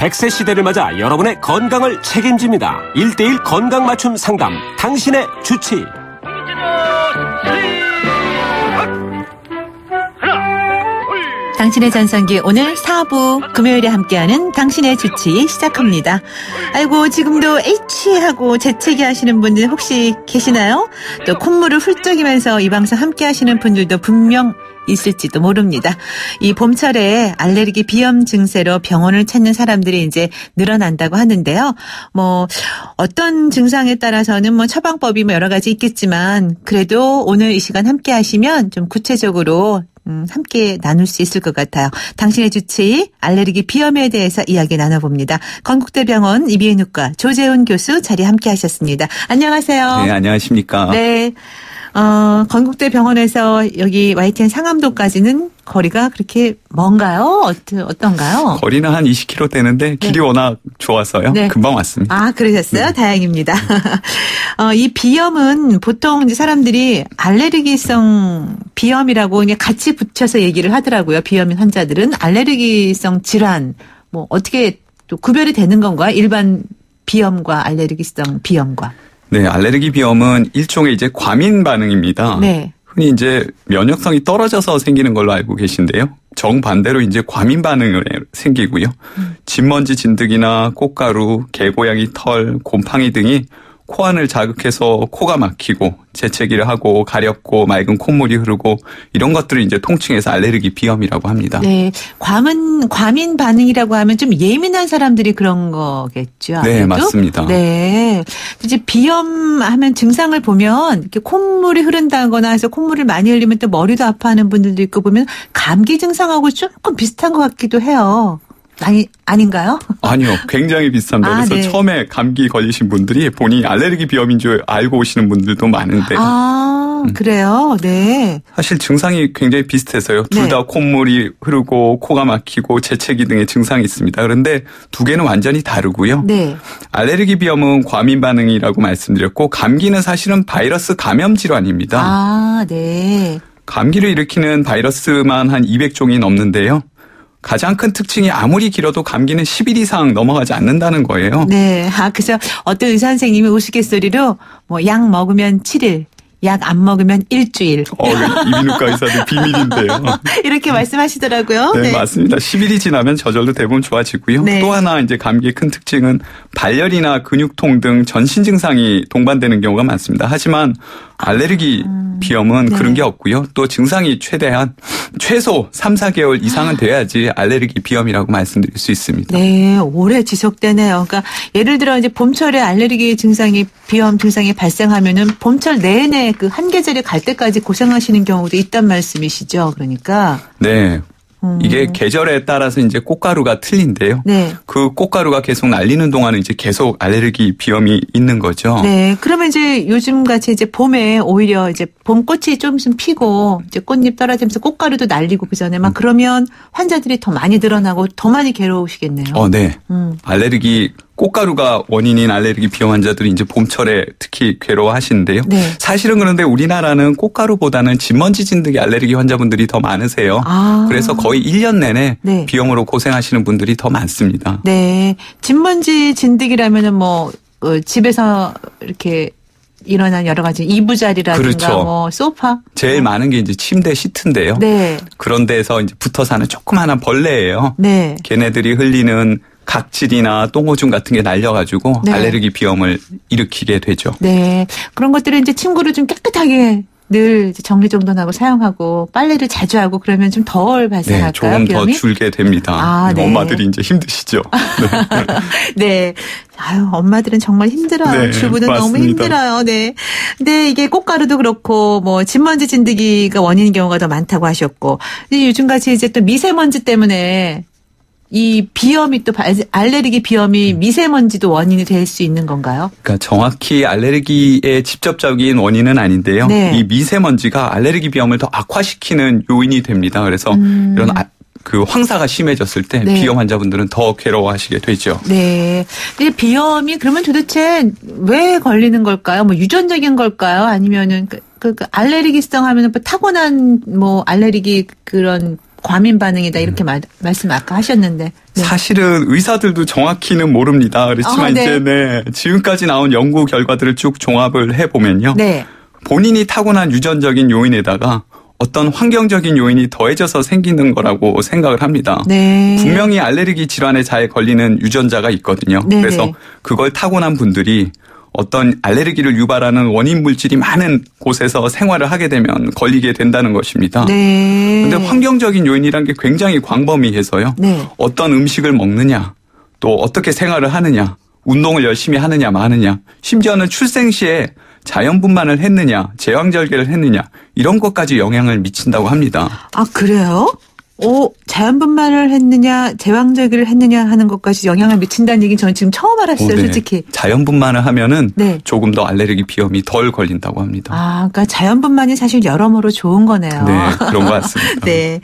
100세 시대를 맞아 여러분의 건강을 책임집니다. 1:1 건강 맞춤 상담, 당신의 주치. 당신의 전성기 오늘 4부 금요일에 함께하는 당신의 주치 시작합니다. 아이고 지금도 H하고 재채기 하시는 분들 혹시 계시나요? 또 콧물을 훌쩍이면서 이 방송 함께하시는 분들도 분명 있을지도 모릅니다. 이 봄철에 알레르기 비염 증세로 병원을 찾는 사람들이 이제 늘어난다고 하는데요. 뭐 어떤 증상에 따라서는 뭐 처방법이 뭐 여러 가지 있겠지만 그래도 오늘 이 시간 함께 하시면 좀 구체적으로 함께 나눌 수 있을 것 같아요. 당신의 주치 알레르기 비염에 대해서 이야기 나눠봅니다. 건국대병원 이비인후과 조재훈 교수 자리 함께 하셨습니다. 안녕하세요. 네, 안녕하십니까. 네. 건국대병원에서 여기 YTN 상암동까지는 거리가 그렇게 먼가요? 어떤가요? 거리는 한 20km 되는데 길이 워낙 좋아서요. 네. 금방 왔습니다. 아, 그러셨어요? 네. 다행입니다. 이 비염은 보통 이제 사람들이 알레르기성 비염이라고 그냥 같이 붙여서 얘기를 하더라고요. 비염인 환자들은 알레르기성 질환 뭐 어떻게 또 구별이 되는 건가요? 일반 비염과 알레르기성 비염과. 네, 알레르기 비염은 일종의 이제 과민 반응입니다. 네. 흔히 이제 면역성이 떨어져서 생기는 걸로 알고 계신데요. 정반대로 이제 과민 반응을 생기고요. 진먼지 진드기나 꽃가루, 개고양이 털, 곰팡이 등이 코 안을 자극해서 코가 막히고 재채기를 하고 가렵고 맑은 콧물이 흐르고 이런 것들을 이제 통칭해서 알레르기 비염이라고 합니다. 네, 과민 반응이라고 하면 좀 예민한 사람들이 그런 거겠죠. 아무래도? 네, 맞습니다. 네, 이제 비염하면 증상을 보면 이렇게 콧물이 흐른다거나 해서 콧물을 많이 흘리면 또 머리도 아파하는 분들도 있고 보면 감기 증상하고 조금 비슷한 것 같기도 해요. 아닌가요? 아니요. 굉장히 비슷합니다. 그래서 네. 처음에 감기 걸리신 분들이 본인이 알레르기 비염인 줄 알고 오시는 분들도 많은데. 그래요? 네. 사실 증상이 굉장히 비슷해서요. 둘 다 콧물이 흐르고 코가 막히고 재채기 등의 증상이 있습니다. 그런데 두 개는 완전히 다르고요. 네. 알레르기 비염은 과민 반응이라고 말씀드렸고 감기는 사실은 바이러스 감염 질환입니다. 아, 네. 감기를 일으키는 바이러스만 한 200종이 넘는데요. 가장 큰 특징이 아무리 길어도 감기는 10일 이상 넘어가지 않는다는 거예요. 네. 그래서 어떤 의사 선생님이 우스갯소리로 뭐 약 먹으면 7일, 약 안 먹으면 일주일. 이비인후과 의사들 비밀인데요. 이렇게 말씀하시더라고요. 네, 맞습니다. 10일이 지나면 저절로 대부분 좋아지고요. 네. 또 하나 이제 감기의 큰 특징은 발열이나 근육통 등 전신 증상이 동반되는 경우가 많습니다. 하지만 알레르기 비염은 그런 게 없고요. 또 증상이 최소 3, 4개월 이상은 돼야지 알레르기 비염이라고 말씀드릴 수 있습니다. 네, 오래 지속되네요. 그러니까 예를 들어 이제 봄철에 알레르기 증상이 비염 증상이 발생하면은 봄철 내내 그 한 계절에 갈 때까지 고생하시는 경우도 있단 말씀이시죠. 그러니까. 네. 이게 계절에 따라서 이제 꽃가루가 틀린데요. 네. 그 꽃가루가 계속 날리는 동안은 이제 계속 알레르기 비염이 있는 거죠. 네. 그러면 이제 요즘 같이 이제 봄에 오히려 이제 봄꽃이 좀 피고 이제 꽃잎 떨어지면서 꽃가루도 날리고 그전에 막 그러면 환자들이 더 많이 늘어나고 더 많이 괴로우시겠네요. 네. 알레르기 꽃가루가 원인인 알레르기 비염 환자들이 이제 봄철에 특히 괴로워하시는데요. 네. 사실은 그런데 우리나라는 꽃가루보다는 진먼지 진드기 알레르기 환자분들이 더 많으세요. 그래서 거의 1년 내내 네. 비염으로 고생하시는 분들이 더 많습니다. 네. 진먼지 진드기라면은 뭐 집에서 이렇게 일어난 여러 가지 이부자리라든가 그렇죠. 뭐 소파 제일 많은 게 이제 침대 시트인데요. 네. 그런 데서 이제 붙어 사는 조그마한 벌레예요. 네. 걔네들이 흘리는 각질이나 똥오줌 같은 게 날려가지고 네. 알레르기 비염을 일으키게 되죠. 네. 그런 것들을 이제 침구를 좀 깨끗하게 늘 정리정돈하고 사용하고 빨래를 자주 하고 그러면 좀 덜 발생할까요? 네, 조금 비염이? 더 줄게 됩니다. 네. 엄마들이 이제 힘드시죠. 네. 네. 아유, 엄마들은 정말 힘들어요. 네, 주부는 맞습니다. 너무 힘들어요. 네. 근데 이게 꽃가루도 그렇고 뭐 진먼지 진드기가 원인인 경우가 더 많다고 하셨고 요즘같이 이제 또 미세먼지 때문에 이 비염이 또 알레르기 비염이 미세먼지도 원인이 될 수 있는 건가요? 그러니까 정확히 알레르기의 직접적인 원인은 아닌데요. 네. 이 미세먼지가 알레르기 비염을 더 악화시키는 요인이 됩니다. 그래서 이런 그 황사가 심해졌을 때 네. 비염 환자분들은 더 괴로워하시게 되죠. 네. 근데 비염이 그러면 도대체 왜 걸리는 걸까요? 뭐 유전적인 걸까요? 아니면은 그 알레르기성 하면은 뭐 타고난 뭐 알레르기 그런 과민 반응이다 이렇게 말씀 아까 하셨는데. 네. 사실은 의사들도 정확히는 모릅니다. 그렇지만 네. 이제 지금까지 나온 연구 결과들을 쭉 종합을 해보면요. 네. 본인이 타고난 유전적인 요인에다가 어떤 환경적인 요인이 더해져서 생기는 거라고 생각을 합니다. 네. 분명히 알레르기 질환에 잘 걸리는 유전자가 있거든요. 네네. 그래서 그걸 타고난 분들이 어떤 알레르기를 유발하는 원인 물질이 많은 곳에서 생활을 하게 되면 걸리게 된다는 것입니다. 네. 그런데 환경적인 요인이라는 게 굉장히 광범위해서요. 네. 어떤 음식을 먹느냐, 또 어떻게 생활을 하느냐, 운동을 열심히 하느냐 마느냐, 심지어는 출생 시에 자연분만을 했느냐, 제왕절개를 했느냐 이런 것까지 영향을 미친다고 합니다. 아, 그래요? 자연분만을 했느냐, 제왕절개를 했느냐 하는 것까지 영향을 미친다는 얘기는 저는 지금 처음 알았어요, 네. 솔직히. 자연분만을 하면은 네. 조금 더 알레르기 비염이 덜 걸린다고 합니다. 아, 그러니까 자연분만이 사실 여러모로 좋은 거네요. 네, 그런 것 같습니다. 네.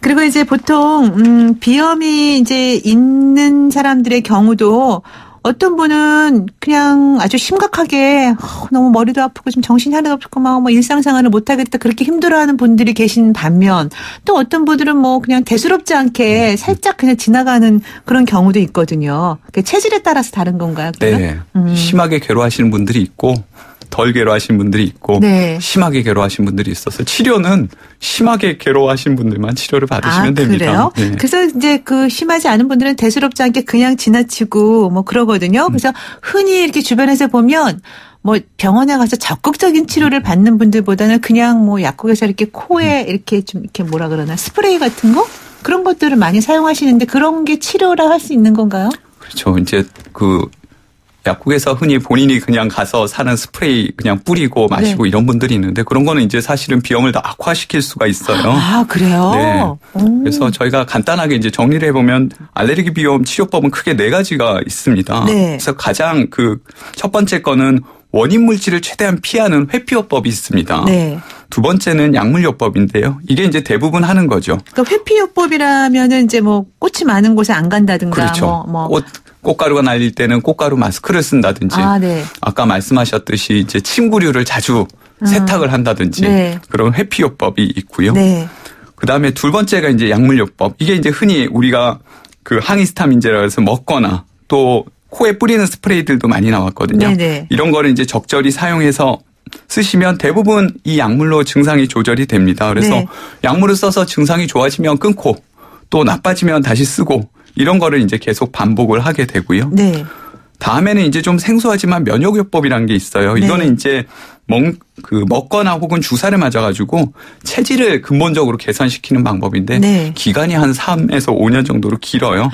그리고 이제 보통 비염이 이제 있는 사람들의 경우도 어떤 분은 그냥 아주 심각하게 너무 머리도 아프고 좀 정신이 하나도 없고 막 뭐 일상생활을 못하겠다 그렇게 힘들어하는 분들이 계신 반면 또 어떤 분들은 뭐 그냥 대수롭지 않게 살짝 그냥 지나가는 그런 경우도 있거든요. 체질에 따라서 다른 건가요? 네. 심하게 괴로워하시는 분들이 있고 덜 괴로워하신 분들이 있고 네. 심하게 괴로워하신 분들이 있어서 치료는 심하게 괴로워하신 분들만 치료를 받으시면 됩니다. 그래요? 네. 그래서 이제 그 심하지 않은 분들은 대수롭지 않게 그냥 지나치고 뭐 그러거든요. 그래서 흔히 이렇게 주변에서 보면 뭐 병원에 가서 적극적인 치료를 받는 분들보다는 그냥 뭐 약국에서 이렇게 코에 이렇게 좀 이렇게 뭐라 그러나 스프레이 같은 거 그런 것들을 많이 사용하시는데 그런 게 치료라 할 수 있는 건가요? 그렇죠. 이제 약국에서 흔히 본인이 그냥 가서 사는 스프레이 그냥 뿌리고 마시고 네. 이런 분들이 있는데 그런 거는 이제 사실은 비염을 더 악화시킬 수가 있어요. 아, 그래요? 네. 그래서 저희가 간단하게 이제 정리를 해보면 알레르기 비염 치료법은 크게 4가지가 있습니다. 네. 그래서 가장 첫 번째 거는 원인 물질을 최대한 피하는 회피요법이 있습니다. 네. 두 번째는 약물요법인데요. 이게 이제 대부분 하는 거죠. 그러니까 회피요법이라면은 이제 뭐 꽃이 많은 곳에 안 간다든가 그렇죠. 꽃가루가 날릴 때는 꽃가루 마스크를 쓴다든지. 아, 네. 아까 말씀하셨듯이 이제 침구류를 자주 세탁을 한다든지. 네. 그런 회피요법이 있고요. 네. 그다음에 두 번째가 이제 약물요법. 이게 이제 흔히 우리가 항히스타민제라고 해서 먹거나 또 코에 뿌리는 스프레이들도 많이 나왔거든요. 네네. 이런 거를 이제 적절히 사용해서 쓰시면 대부분 이 약물로 증상이 조절이 됩니다. 그래서 네. 약물을 써서 증상이 좋아지면 끊고 또 나빠지면 다시 쓰고 이런 거를 이제 계속 반복을 하게 되고요. 네. 다음에는 이제 좀 생소하지만 면역요법이라는 게 있어요. 네. 이거는 이제 먹거나 혹은 주사를 맞아가지고 체질을 근본적으로 개선시키는 방법인데 네. 기간이 한 3에서 5년 정도로 길어요.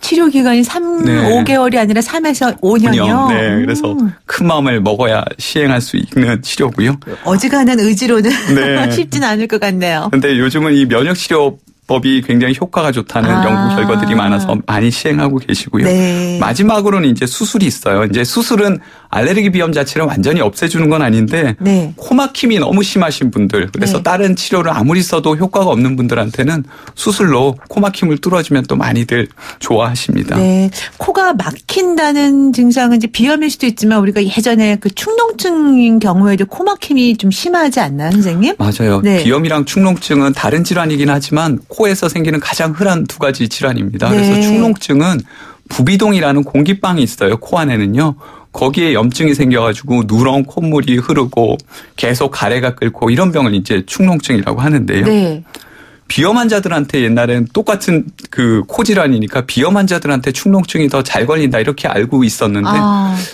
치료 기간이 5개월이 아니라 3에서 5년이요? 네. 그래서 큰 마음을 먹어야 시행할 수 있는 치료고요. 어지간한 의지로는 네. 쉽진 않을 것 같네요. 그런데 요즘은 이 면역치료 법이 굉장히 효과가 좋다는 연구 결과들이 많아서 많이 시행하고 계시고요. 네. 마지막으로는 이제 수술이 있어요. 이제 수술은 알레르기 비염 자체를 완전히 없애주는 건 아닌데 네. 코막힘이 너무 심하신 분들 그래서 네. 다른 치료를 아무리 써도 효과가 없는 분들한테는 수술로 코막힘을 뚫어주면 또 많이들 좋아하십니다. 네. 코가 막힌다는 증상은 이제 비염일 수도 있지만 우리가 예전에 축농증인 경우에도 코막힘이 좀 심하지 않나요, 선생님? 맞아요. 네. 비염이랑 축농증은 다른 질환이긴 하지만 코에서 생기는 가장 흔한 2가지 질환입니다. 네. 그래서 축농증은 부비동이라는 공기방이 있어요. 코 안에는요. 거기에 염증이 생겨가지고 누런 콧물이 흐르고 계속 가래가 끓고 이런 병을 이제 축농증이라고 하는데요. 네. 비염 환자들한테 옛날엔 똑같은 코 질환이니까 비염 환자들한테 축농증이 더 잘 걸린다 이렇게 알고 있었는데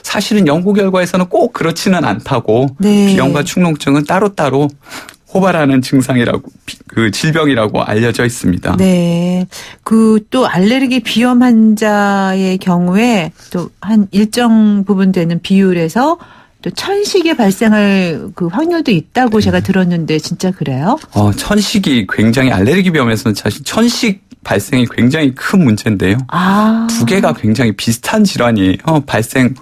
사실은 연구 결과에서는 꼭 그렇지는 않다고 네. 비염과 축농증은 따로따로 호발하는 증상이라고 질병이라고 알려져 있습니다. 네. 또 알레르기 비염 환자의 경우에 또 한 일정 부분 되는 비율에서 또 천식이 발생할 확률도 있다고 제가 들었는데 진짜 그래요? 천식이 굉장히 알레르기 비염에서는 사실 천식 발생이 굉장히 큰 문제인데요. 2개가 굉장히 비슷한 질환이에요. 발생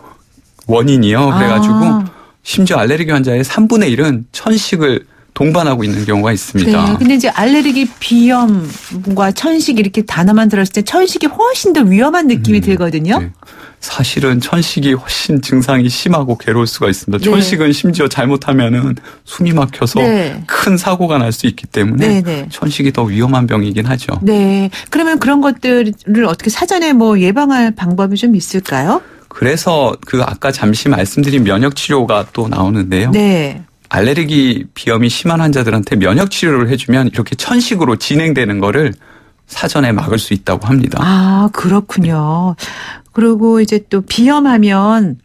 원인이요. 그래가지고 심지어 알레르기 환자의 3분의 1은 천식을 동반하고 있는 경우가 있습니다. 네. 근데 이제 알레르기 비염과 천식 이렇게 단어만 들었을 때 천식이 훨씬 더 위험한 느낌이 들거든요. 네. 사실은 천식이 훨씬 증상이 심하고 괴로울 수가 있습니다. 네. 천식은 심지어 잘못하면은 숨이 막혀서 네. 큰 사고가 날 수 있기 때문에 네, 네. 천식이 더 위험한 병이긴 하죠. 네. 그러면 그런 것들을 어떻게 사전에 뭐 예방할 방법이 좀 있을까요? 그래서 그 아까 잠시 말씀드린 면역 치료가 또 나오는데요. 네. 알레르기 비염이 심한 환자들한테 면역 치료를 해주면 이렇게 천식으로 진행되는 거를 사전에 막을 수 있다고 합니다. 아, 그렇군요. 그리고 이제 또 비염하면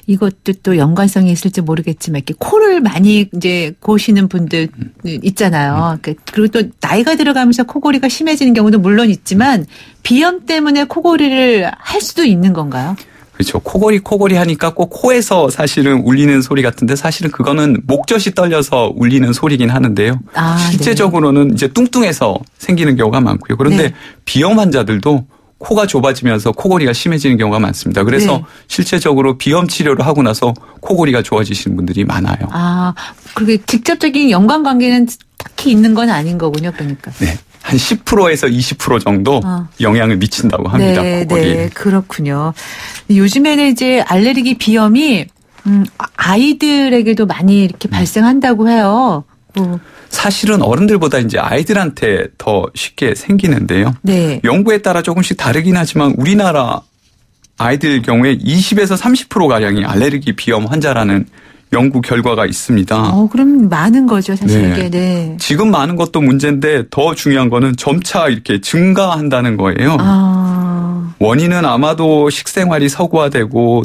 이것도 또 연관성이 있을지 모르겠지만 이렇게 코를 많이 이제 고시는 분들 있잖아요. 그리고 또 나이가 들어가면서 코골이가 심해지는 경우도 물론 있지만 비염 때문에 코골이를 할 수도 있는 건가요? 그렇죠. 코골이 하니까 꼭 코에서 사실은 울리는 소리 같은데 사실은 그거는 목젖이 떨려서 울리는 소리긴 하는데요. 아, 실제적으로는 이제 뚱뚱해서 생기는 경우가 많고요. 그런데 네. 비염 환자들도 코가 좁아지면서 코골이가 심해지는 경우가 많습니다. 그래서 네. 실제적으로 비염 치료를 하고 나서 코골이가 좋아지시는 분들이 많아요. 아, 그렇게 직접적인 연관관계는 딱히 있는 건 아닌 거군요. 그러니까. 네. 한 10%에서 20% 정도 영향을 미친다고 합니다. 네, 코골이. 네, 그렇군요. 요즘에는 이제 알레르기 비염이 아이들에게도 많이 이렇게 발생한다고 해요. 사실은 어른들보다 이제 아이들한테 더 쉽게 생기는데요. 네. 연구에 따라 조금씩 다르긴 하지만 우리나라 아이들 경우에 20에서 30%가량이 알레르기 비염 환자라는 연구 결과가 있습니다. 그럼 많은 거죠, 사실 네. 이게. 네. 지금 많은 것도 문제인데 더 중요한 거는 점차 이렇게 증가한다는 거예요. 원인은 아마도 식생활이 서구화되고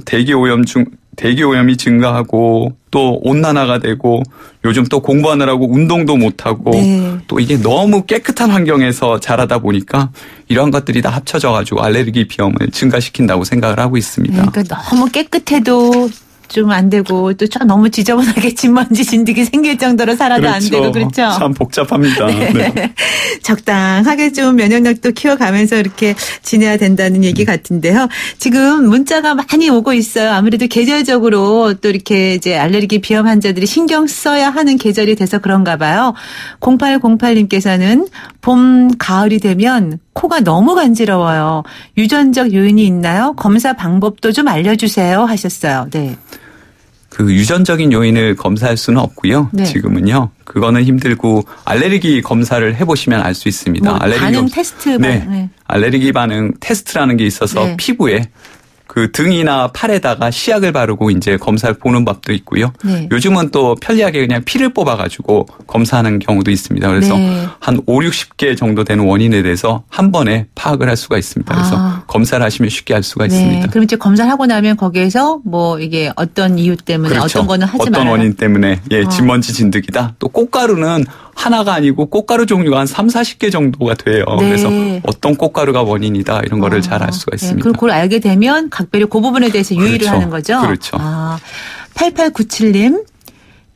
대기오염이 증가하고 또 온난화가 되고 요즘 또 공부하느라고 운동도 못하고 네. 또 이게 너무 깨끗한 환경에서 자라다 보니까 이런 것들이 다 합쳐져가지고 알레르기 비염을 증가시킨다고 생각을 하고 있습니다. 그러니까 너무 깨끗해도 좀 안 되고 또 너무 지저분하게 진먼지 진드기 생길 정도로 살아도 그렇죠. 안 되고 그렇죠. 참 복잡합니다. 네. 네. 적당하게 좀 면역력도 키워가면서 이렇게 지내야 된다는 얘기 같은데요. 지금 문자가 많이 오고 있어요. 아무래도 계절적으로 또 이렇게 이제 알레르기 비염 환자들이 신경 써야 하는 계절이 돼서 그런가 봐요. 0808님께서는 봄, 가을이 되면 코가 너무 간지러워요. 유전적 요인이 있나요? 검사 방법도 좀 알려주세요 하셨어요. 네. 그 유전적인 요인을 검사할 수는 없고요. 네. 지금은요. 그거는 힘들고 알레르기 검사를 해보시면 알 수 있습니다. 뭐 반응 테스트. 네. 네. 알레르기 반응 테스트라는 게 있어서 네. 피부에 그 등이나 팔에다가 시약을 바르고 이제 검사를 보는 법도 있고요. 네. 요즘은 또 편리하게 그냥 피를 뽑아가지고 검사하는 경우도 있습니다. 그래서 네. 한 5, 60개 정도 되는 원인에 대해서 한 번에 파악을 할 수가 있습니다. 그래서 검사를 하시면 쉽게 알 수가 있습니다. 네. 그럼 이제 검사를 하고 나면 거기에서 뭐 이게 어떤 이유 때문에 그렇죠. 어떤 거는 하지 말아라. 어떤 원인 때문에 진먼지 진드기다. 또 꽃가루는 하나가 아니고 꽃가루 종류가 한 3, 40개 정도가 돼요. 네. 그래서 어떤 꽃가루가 원인이다 이런 거를 잘 알 수가 있습니다. 네. 그걸 알게 되면 각별히 그 부분에 대해서 유의를 그렇죠. 하는 거죠. 그렇죠. 8897님.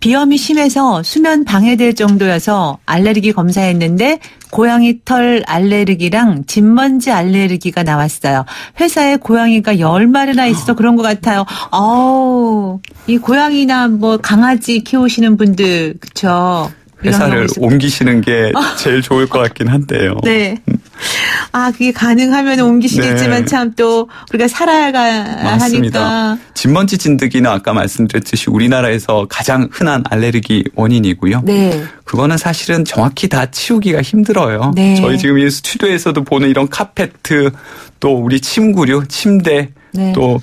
비염이 심해서 수면 방해될 정도여서 알레르기 검사했는데 고양이 털 알레르기랑 진먼지 알레르기가 나왔어요. 회사에 고양이가 10마리나 있어서 그런 것 같아요. 이 고양이나 뭐 강아지 키우시는 분들 그렇죠. 회사를 옮기시는 게 제일 좋을 것 같긴 한데요. 네. 그게 가능하면 옮기시겠지만 네. 참 또 우리가 살아야 맞습니다. 하니까. 진먼지 진드기는 아까 말씀드렸듯이 우리나라에서 가장 흔한 알레르기 원인이고요. 네. 그거는 사실은 정확히 다 치우기가 힘들어요. 네. 저희 지금 이 스튜디오에서도 보는 이런 카페트, 또 우리 침구류, 침대, 네. 또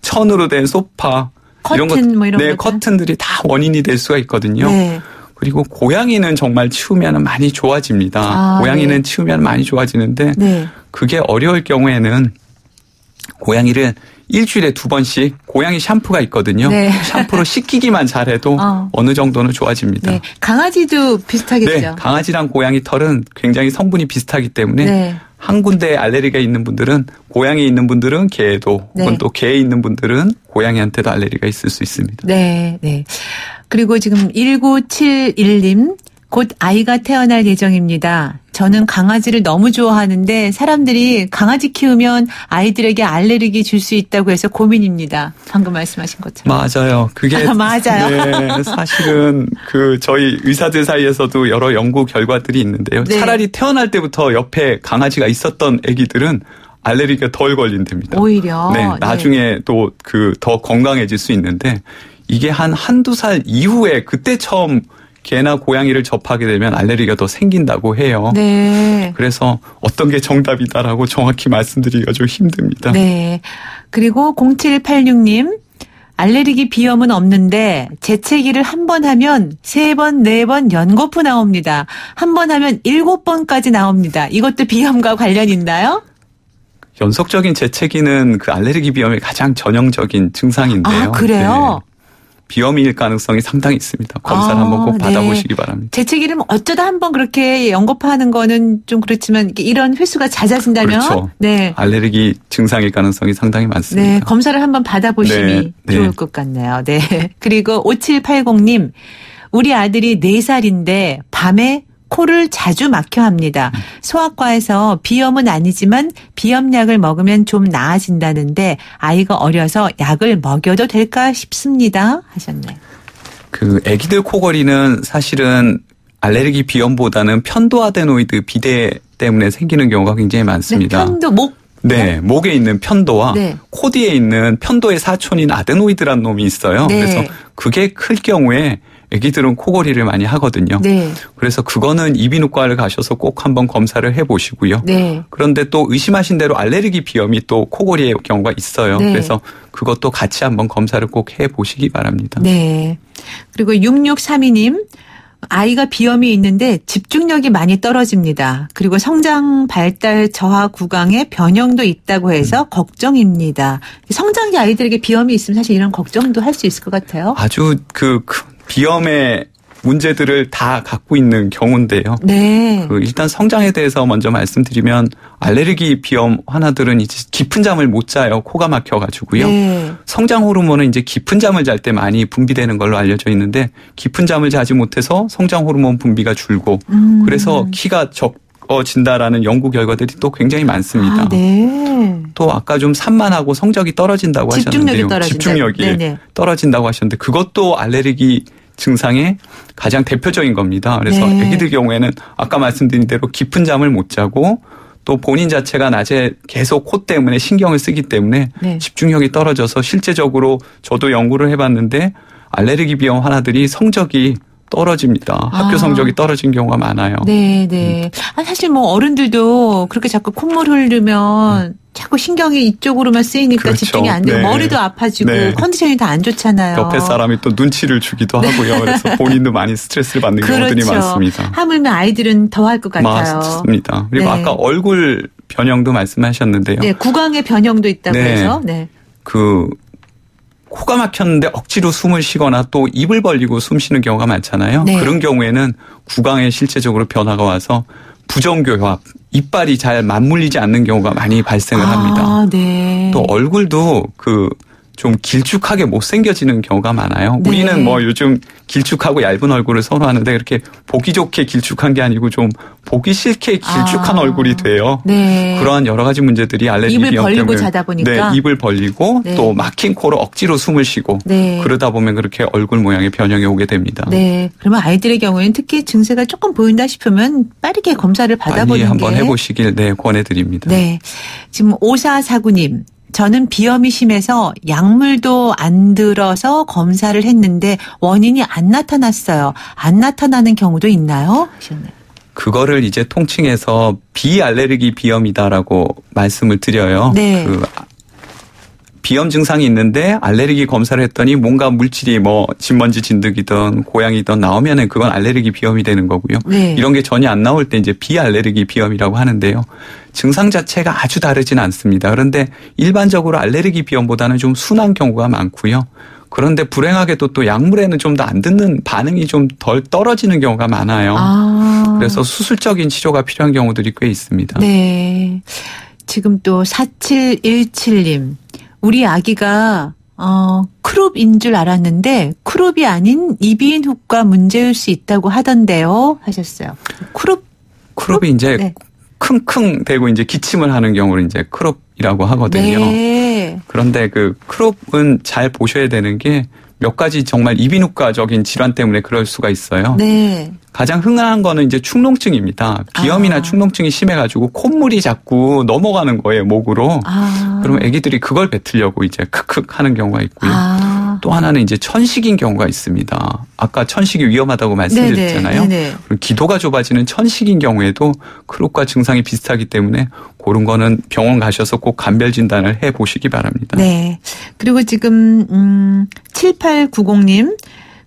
천으로 된 소파, 커튼 뭐 이런 네, 것들. 커튼들이 다 원인이 될 수가 있거든요. 네. 그리고 고양이는 정말 치우면 많이 좋아집니다. 고양이는 네. 치우면 많이 좋아지는데 네. 그게 어려울 경우에는 고양이를 일주일에 2번씩 고양이 샴푸가 있거든요. 네. 샴푸로 씻기기만 잘해도 어느 정도는 좋아집니다. 네. 강아지도 비슷하겠죠. 네, 강아지랑 고양이 털은 굉장히 성분이 비슷하기 때문에 네. 한 군데에 알레르기가 있는 분들은 고양이에 있는 분들은 개에도 네. 혹은 또 개에 있는 분들은 고양이한테도 알레르기가 있을 수 있습니다. 네, 네. 그리고 지금 1971님, 곧 아이가 태어날 예정입니다. 저는 강아지를 너무 좋아하는데 사람들이 강아지 키우면 아이들에게 알레르기 줄 수 있다고 해서 고민입니다. 방금 말씀하신 것처럼. 맞아요. 그게 맞아요. 네, 사실은 저희 의사들 사이에서도 여러 연구 결과들이 있는데요. 네. 차라리 태어날 때부터 옆에 강아지가 있었던 아기들은 알레르기가 덜 걸린답니다. 오히려. 네, 나중에 또 더 건강해질 수 있는데 이게 한두 살 이후에 그때 처음 개나 고양이를 접하게 되면 알레르기가 더 생긴다고 해요. 네. 그래서 어떤 게 정답이다라고 정확히 말씀드리기가 좀 힘듭니다. 네. 그리고 0786님. 알레르기 비염은 없는데 재채기를 한 번 하면 3번, 4번 연거푸 나옵니다. 한 번 하면 7번까지 나옵니다. 이것도 비염과 관련 있나요? 연속적인 재채기는 그 알레르기 비염의 가장 전형적인 증상인데요. 아, 그래요? 네. 비염일 가능성이 상당히 있습니다. 검사를 한번 꼭 받아보시기 바랍니다. 재채기를 어쩌다 한번 그렇게 연거푸하는 거는 좀 그렇지만 이런 횟수가 잦아진다면 그렇죠. 네. 알레르기 증상일 가능성이 상당히 많습니다. 네, 검사를 한번 받아보심이 좋을 것 같네요. 네. 그리고 5780님, 우리 아들이 4살인데 밤에 코를 자주 막혀 합니다. 소아과에서 비염은 아니지만 비염약을 먹으면 좀 나아진다는데 아이가 어려서 약을 먹여도 될까 싶습니다. 하셨네요. 그 아기들 코골이는 사실은 알레르기 비염보다는 편도아데노이드 비대 때문에 생기는 경우가 굉장히 많습니다. 네, 편도 목. 네, 목에 있는 편도와 네. 코 뒤에 있는 편도의 사촌인 아데노이드라는 놈이 있어요. 네. 그래서 그게 클 경우에 아기들은 코골이를 많이 하거든요. 네. 그래서 그거는 이비인후과를 가셔서 꼭 한번 검사를 해보시고요. 네. 그런데 또 의심하신 대로 알레르기 비염이 또 코골이의 경우가 있어요. 네. 그래서 그것도 같이 한번 검사를 꼭 해보시기 바랍니다. 네. 그리고 6632님. 아이가 비염이 있는데 집중력이 많이 떨어집니다. 그리고 성장 발달 저하 구강에 변형도 있다고 해서 걱정입니다. 성장기 아이들에게 비염이 있으면 사실 이런 걱정도 할 수 있을 것 같아요. 아주 비염의 문제들을 다 갖고 있는 경우인데요. 네. 일단 성장에 대해서 먼저 말씀드리면 알레르기 비염 환아들은 이제 깊은 잠을 못 자요. 코가 막혀가지고요. 네. 성장 호르몬은 이제 깊은 잠을 잘 때 많이 분비되는 걸로 알려져 있는데 깊은 잠을 자지 못해서 성장 호르몬 분비가 줄고 그래서 키가 적어진다라는 연구 결과들이 또 굉장히 많습니다. 아, 네. 또 아까 좀 산만하고 성적이 떨어진다고 하셨는데요. 집중력이 네네. 떨어진다고 하셨는데 그것도 알레르기 증상의 가장 대표적인 겁니다. 그래서 네. 아기들 경우에는 아까 말씀드린 대로 깊은 잠을 못 자고 또 본인 자체가 낮에 계속 코 때문에 신경을 쓰기 때문에 네. 집중력이 떨어져서 실제적으로 저도 연구를 해봤는데 알레르기 비염 환아들이 성적이 떨어집니다. 학교 성적이 떨어진 경우가 많아요. 네, 네. 사실 뭐 어른들도 그렇게 자꾸 콧물 흘리면 자꾸 신경이 이쪽으로만 쓰이니까 그렇죠. 집중이 안 되고 네. 머리도 아파지고 네. 컨디션이 다 안 좋잖아요. 옆에 사람이 또 눈치를 주기도 하고요. 그래서 본인도 많이 스트레스를 받는 경우들이 그렇죠. 많습니다. 하물며 아이들은 더 할 것 같아요. 맞습니다. 그리고 네. 아까 얼굴 변형도 말씀하셨는데요. 네, 구강의 변형도 있다고 네. 해서. 네. 코가 막혔는데 억지로 숨을 쉬거나 또 입을 벌리고 숨 쉬는 경우가 많잖아요. 네. 그런 경우에는 구강에 실제적으로 변화가 와서 부정교합, 이빨이 잘 맞물리지 않는 경우가 많이 발생을 합니다. 네. 또 얼굴도 좀 길쭉하게 못생겨지는 경우가 많아요. 네. 우리는 뭐 요즘 길쭉하고 얇은 얼굴을 선호하는데 그렇게 보기 좋게 길쭉한 게 아니고 좀 보기 싫게 길쭉한 얼굴이 돼요. 네. 그러한 여러 가지 문제들이 알레르기 입을 비염 벌리고 때문에 자다 보니까. 네, 입을 벌리고 네. 또 막힌 코로 억지로 숨을 쉬고 네. 그러다 보면 그렇게 얼굴 모양의 변형이 오게 됩니다. 네. 그러면 아이들의 경우에는 특히 증세가 조금 보인다 싶으면 빠르게 검사를 받아보는 빨리 게. 한번 해보시길 권해드립니다. 네. 지금 5449님. 저는 비염이 심해서 약물도 안 들어서 검사를 했는데 원인이 안 나타났어요. 안 나타나는 경우도 있나요? 하셨네요. 그거를 이제 통칭해서 비알레르기 비염이다라고 말씀을 드려요. 네. 비염 증상이 있는데 알레르기 검사를 했더니 뭔가 물질이 진먼지 진드기든 고양이든 나오면은 그건 알레르기 비염이 되는 거고요. 네. 이런 게 전혀 안 나올 때 이제 비알레르기 비염이라고 하는데요. 증상 자체가 아주 다르진 않습니다. 그런데 일반적으로 알레르기 비염보다는 좀 순한 경우가 많고요. 그런데 불행하게도 또 약물에는 좀 더 안 듣는 반응이 좀 덜 떨어지는 경우가 많아요. 그래서 수술적인 치료가 필요한 경우들이 꽤 있습니다. 네. 지금 또 4717님. 우리 아기가 크롭인 줄 알았는데 크롭이 아닌 이비인후과 문제일 수 있다고 하던데요. 하셨어요. 크롭이 이제 네. 킁킁 대고 이제 기침을 하는 경우를 이제 크롭이라고 하거든요. 네. 그런데 크롭은 잘 보셔야 되는 게 몇 가지 정말 이비인후과적인 질환 때문에 그럴 수가 있어요. 네. 가장 흔한 거는 이제 축농증입니다. 비염이나 축농증이 심해가지고 콧물이 자꾸 넘어가는 거예요, 목으로. 그럼 아기들이 그걸 뱉으려고 이제 크크 하는 경우가 있고요. 또 하나는 이제 천식인 경우가 있습니다. 아까 천식이 위험하다고 말씀드렸잖아요. 그럼 기도가 좁아지는 천식인 경우에도 크루과 증상이 비슷하기 때문에 그런 거는 병원 가셔서 꼭 감별 진단을 해보시기 바랍니다. 네. 그리고 지금 7890님.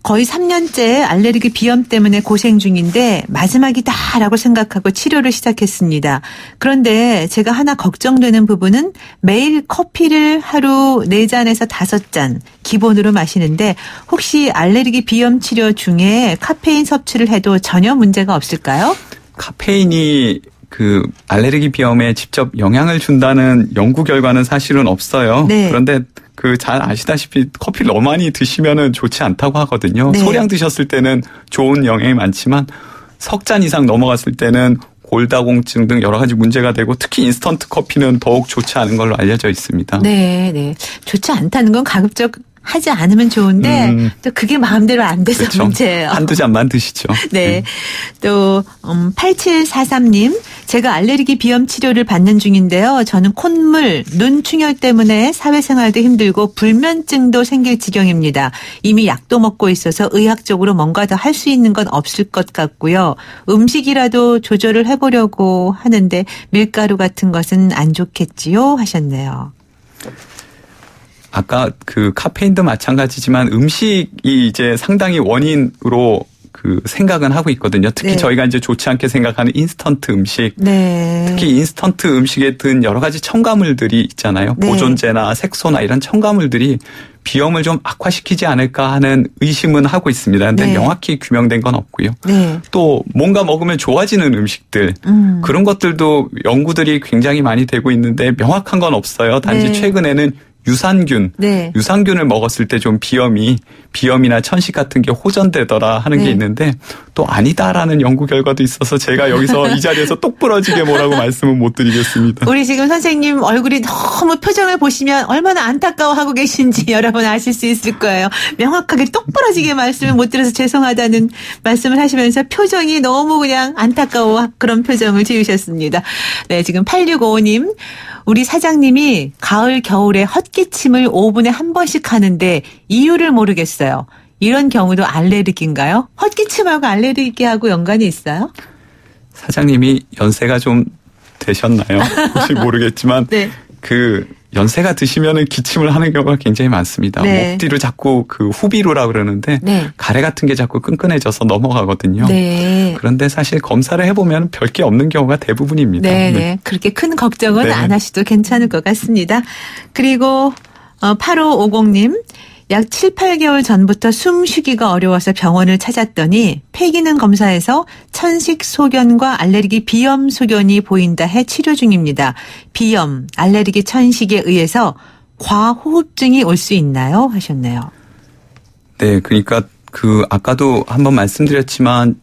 거의 3년째 알레르기 비염 때문에 고생 중인데 마지막이다라고 생각하고 치료를 시작했습니다. 그런데 제가 하나 걱정되는 부분은 매일 커피를 하루 4잔에서 5잔 기본으로 마시는데 혹시 알레르기 비염 치료 중에 카페인 섭취를 해도 전혀 문제가 없을까요? 카페인이 그 알레르기 비염에 직접 영향을 준다는 연구 결과는 사실은 없어요. 네. 그런데 그 잘 아시다시피 커피를 너무 많이 드시면은 좋지 않다고 하거든요. 네. 소량 드셨을 때는 좋은 영향이 많지만 석 잔 이상 넘어갔을 때는 골다공증 등 여러 가지 문제가 되고 특히 인스턴트 커피는 더욱 좋지 않은 걸로 알려져 있습니다. 네, 네. 좋지 않다는 건 가급적 하지 않으면 좋은데 또 그게 마음대로 안 돼서 그렇죠. 문제예요. 한두 잔만 드시죠. 네. 또 8743님. 제가 알레르기 비염 치료를 받는 중인데요. 저는 콧물, 눈 충혈 때문에 사회생활도 힘들고 불면증도 생길 지경입니다. 이미 약도 먹고 있어서 의학적으로 뭔가 더 할 수 있는 건 없을 것 같고요. 음식이라도 조절을 해보려고 하는데 밀가루 같은 것은 안 좋겠지요? 하셨네요. 아까 그 카페인도 마찬가지지만 음식이 이제 상당히 원인으로 그 생각은 하고 있거든요. 특히 네. 저희가 이제 좋지 않게 생각하는 인스턴트 음식. 네. 특히 인스턴트 음식에 든 여러 가지 첨가물들이 있잖아요. 네. 보존제나 색소나 이런 첨가물들이 비염을 좀 악화시키지 않을까 하는 의심은 하고 있습니다. 그런데 네. 명확히 규명된 건 없고요. 네. 또 뭔가 먹으면 좋아지는 음식들 그런 것들도 연구들이 굉장히 많이 되고 있는데 명확한 건 없어요. 단지 네. 최근에는 유산균, 네. 유산균을 먹었을 때 좀 비염이나 천식 같은 게 호전되더라 하는 네. 게 있는데 또 아니다라는 연구 결과도 있어서 제가 여기서 이 자리에서 똑부러지게 뭐라고 말씀은 못 드리겠습니다. 우리 지금 선생님 얼굴이 너무 표정을 보시면 얼마나 안타까워하고 계신지 여러분 아실 수 있을 거예요. 명확하게 똑부러지게 말씀을 못 드려서 죄송하다는 말씀을 하시면서 표정이 너무 그냥 안타까워 그런 표정을 지으셨습니다. 네, 지금 8655님. 우리 사장님이 가을 겨울에 헛기침을 5분에 한 번씩 하는데 이유를 모르겠어요. 이런 경우도 알레르기인가요? 헛기침하고 알레르기하고 연관이 있어요? 사장님이 연세가 좀 되셨나요? 혹시 모르겠지만 네. 그 연세가 드시면은 기침을 하는 경우가 굉장히 많습니다. 네. 목 뒤로 자꾸 그 후비루라 그러는데 네. 가래 같은 게 자꾸 끈끈해져서 넘어가거든요. 네. 그런데 사실 검사를 해보면 별게 없는 경우가 대부분입니다. 네, 네. 그렇게 큰 걱정은 네. 안 하셔도 괜찮을 것 같습니다. 그리고 8550님. 약 7, 8개월 전부터 숨쉬기가 어려워서 병원을 찾았더니 폐기능 검사에서 천식 소견과 알레르기 비염 소견이 보인다 해 치료 중입니다. 비염, 알레르기 천식에 의해서 과호흡증이 올 수 있나요? 하셨네요. 네, 그러니까 그 아까도 한번 말씀드렸지만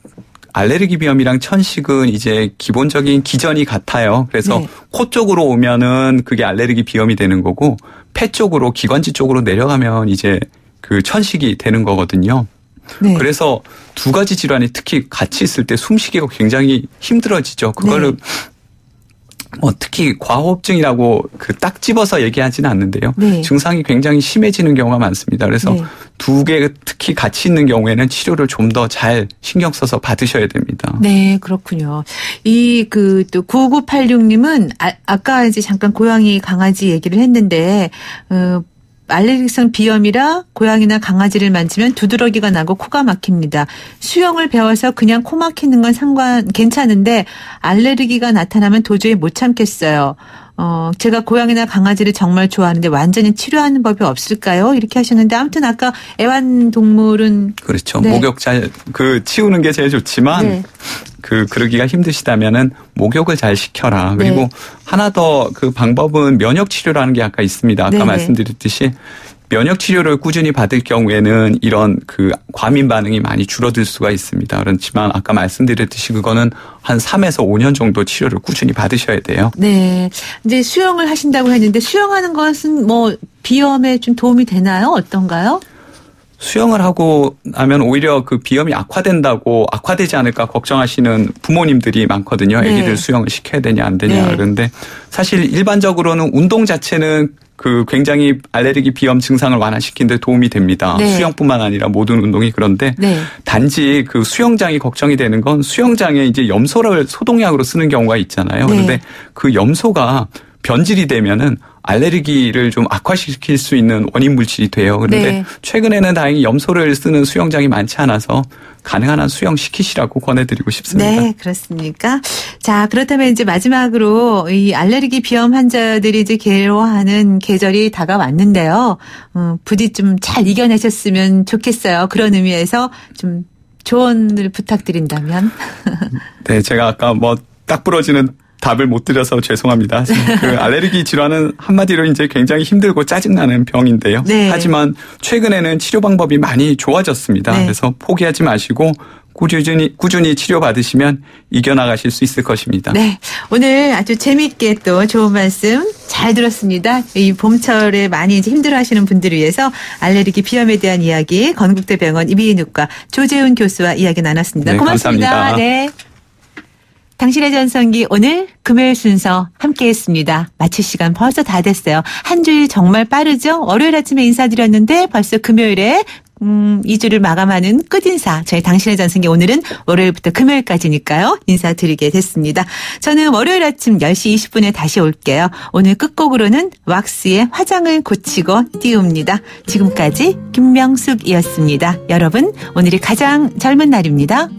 알레르기 비염이랑 천식은 이제 기본적인 기전이 같아요. 그래서 네. 코 쪽으로 오면은 그게 알레르기 비염이 되는 거고 폐 쪽으로 기관지 쪽으로 내려가면 이제 그 천식이 되는 거거든요. 네. 그래서 두 가지 질환이 특히 같이 있을 때 숨쉬기가 굉장히 힘들어지죠. 그거를 네. 뭐 특히 과호흡증이라고 그 딱 집어서 얘기하지는 않는데요. 네. 증상이 굉장히 심해지는 경우가 많습니다. 그래서 네. 두 개 특히 같이 있는 경우에는 치료를 좀 더 잘 신경 써서 받으셔야 됩니다. 네, 그렇군요. 또 9986님은 아까 이제 잠깐 고양이 강아지 얘기를 했는데, 알레르기성 비염이라 고양이나 강아지를 만지면 두드러기가 나고 코가 막힙니다. 수영을 배워서 그냥 코 막히는 건 괜찮은데 알레르기가 나타나면 도저히 못 참겠어요. 제가 고양이나 강아지를 정말 좋아하는데 완전히 치료하는 법이 없을까요? 이렇게 하셨는데 아무튼 아까 애완동물은 그렇죠. 네. 목욕 치우는 게 제일 좋지만 네. 그러기가 힘드시다면은 목욕을 잘 시켜라. 네. 그리고 하나 더 그 방법은 면역 치료라는 게 아까 있습니다. 아까 네네. 말씀드렸듯이 면역 치료를 꾸준히 받을 경우에는 이런 그 과민 반응이 많이 줄어들 수가 있습니다. 그렇지만 아까 말씀드렸듯이 그거는 한 3에서 5년 정도 치료를 꾸준히 받으셔야 돼요. 네. 이제 수영을 하신다고 했는데 수영하는 것은 뭐 비염에 좀 도움이 되나요? 어떤가요? 수영을 하고 나면 오히려 그 비염이 악화되지 않을까 걱정하시는 부모님들이 많거든요. 네. 아기들 수영을 시켜야 되냐 안 되냐 네. 그런데 사실 일반적으로는 운동 자체는 그 굉장히 알레르기 비염 증상을 완화시키는 데 도움이 됩니다. 네. 수영뿐만 아니라 모든 운동이 그런데 네. 단지 그 수영장이 걱정이 되는 건 수영장에 이제 염소를 소독약으로 쓰는 경우가 있잖아요. 네. 그런데 그 염소가 변질이 되면은 알레르기를 좀 악화시킬 수 있는 원인 물질이 돼요. 그런데 네. 최근에는 다행히 염소를 쓰는 수영장이 많지 않아서 가능한 한 수영시키시라고 권해드리고 싶습니다. 네, 그렇습니까? 자, 그렇다면 이제 마지막으로 이 알레르기 비염 환자들이 이제 괴로워하는 계절이 다가왔는데요. 부디 좀 잘 이겨내셨으면 좋겠어요. 그런 의미에서 좀 조언을 부탁드린다면. 네, 제가 아까 딱 부러지는 답을 못 드려서 죄송합니다. 그 알레르기 질환은 한마디로 이제 굉장히 힘들고 짜증나는 병인데요. 네. 하지만 최근에는 치료 방법이 많이 좋아졌습니다. 네. 그래서 포기하지 마시고 꾸준히 치료받으시면 이겨나가실 수 있을 것입니다. 네. 오늘 아주 재미있게 또 좋은 말씀 잘 들었습니다. 이 봄철에 많이 이제 힘들어 하시는 분들을 위해서 알레르기 비염에 대한 이야기 건국대병원 이비인후과 조재훈 교수와 이야기 나눴습니다. 네, 고맙습니다. 감사합니다. 네. 당신의 전성기 오늘 금요일 순서 함께했습니다. 마칠 시간 벌써 다 됐어요. 한 주일 정말 빠르죠? 월요일 아침에 인사드렸는데 벌써 금요일에 2주를 마감하는 끝인사. 저희 당신의 전성기 오늘은 월요일부터 금요일까지니까요. 인사드리게 됐습니다. 저는 월요일 아침 10시 20분에 다시 올게요. 오늘 끝곡으로는 왁스의 화장을 고치고 띄웁니다. 지금까지 김명숙이었습니다. 여러분 오늘이 가장 젊은 날입니다.